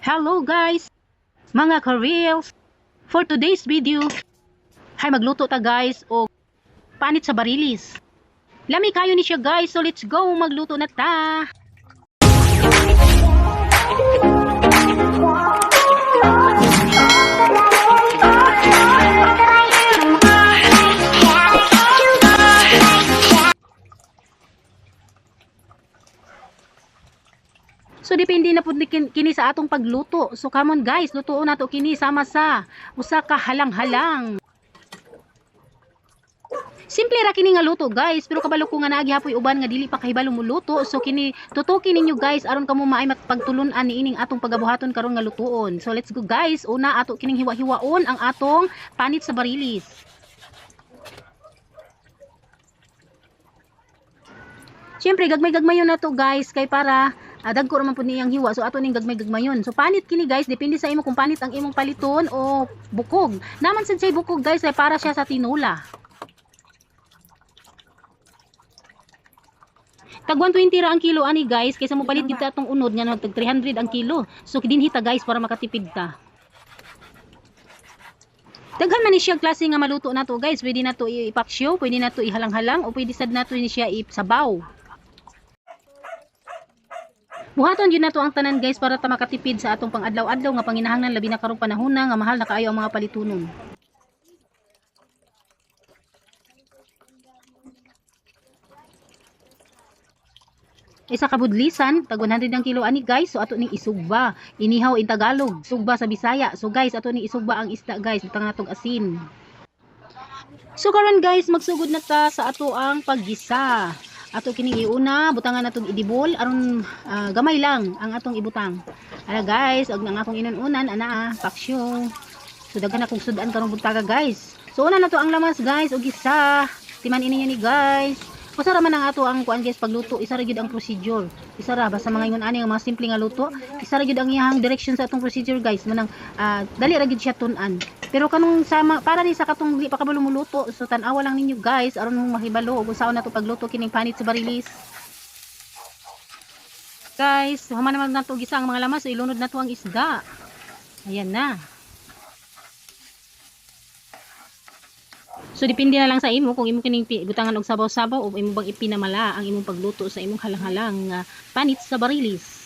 Hello guys, mga ka-reels. For today's video, hay magluto ta guys o panit sa barilis. Lami kayo ni siya guys, so let's go magluto na ta. So depende na pud kini sa atong pagluto. So come on guys, lutuon nato kini sama sa usa ka halang-halang. Simple ra kini nga luto guys, pero kabalo ko nga naagi hapoy uban nga dili pa kahibalo mo luto. So kini tutukin ninyo guys aron kamo maay magpagtulunan niining atong pagabuhaton karon nga lutuon. So let's go guys. Una ato kining hiwa-hiwaon ang atong panit sa barilis. Siyempre gagmay-gagmayon na to guys kay para dagko ra man pud niyang hiwa, so ato ning gagmay-gagmayon. So panit kini guys, depende sa imo kung panit ang imong paliton o bukog. Naman sad say bukog guys ay para siya sa tinola. Tag 120 ra ang kilo ani guys, kaysa mo palit dito atong unod nga tag 300 ang kilo. So dinhi ta guys para makatipid ta. Daghan man ni siya klase nga maluto nato guys. Pwede nato ipaksyo, pwede nato ihalang-halang o pwede sad nato ni siya isabaw. Buhaton yun na to ang tanan guys para ta makatipid sa atong pang-adlaw-adlaw nga panginahanglan labi na karong panahon na nga mahal na kaayo ang mga palitunon. Isa ka budlisan, tag 100 ang kilo ani guys, so ato ning isugba. Inihaw in Tagalog, sugba sa Bisaya. So guys, ato ning isugba ang isda guys, butang natong asin. So karon guys, magsugod na ta sa ato ang paggisa. Ato kining iuna, butangan natong idibol aron gamay lang ang atong ibutang. Ala guys, og nang akong inununan ana paksyo. So daghan akong sudan karon buntaga guys. So una nato ang lamas guys og isa. Timan ini ni guys. Usa ra man ang ato ang kuan guys pagluto, isa ra gyud ang procedure. Isa ra basta mga ingon ani nga mga simple nga luto, isa ra gyud ang iyang direction sa atong procedure guys. Manang dali ra gyud siya tun-an. Pero kanung sama para ni sa katong di pa kabalo mo luto, so tan-awa lang ninyo guys aron mo mahibalo og usaon nato pagluto kining panit sa barilis. Guys, human naman nato gisa ang mga lamas, so ilunod nato ang isda. Ayan na. So depende na lang sa imo kung imo kining butangan og sabaw-sabaw o imo bang ipinamala ang imong pagluto sa imong halang-halang panit sa barilis.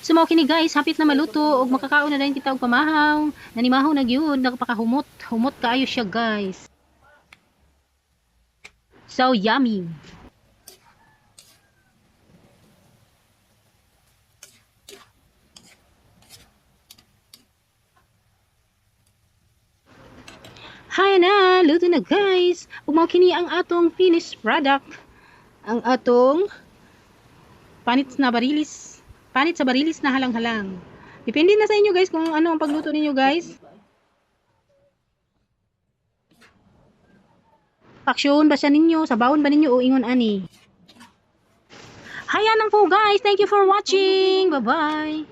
So mao kini guys, hapit na maluto og makakaon na din kita og pamahaw. Nanimahaw na gyud, nakapakahumot. Humot kaayo siya guys. So yummy. Hay na, luto na guys. Ug mao kini ang atong finished product. Ang atong panit na barilis. Panit sa barilis na halang-halang. Depende na sa inyo guys kung ano ang pagluto ninyo guys. Paksyon ba siya ninyo? Sabawon ba ninyo o ingon ani? Hayan lang po guys. Thank you for watching. Bye-bye.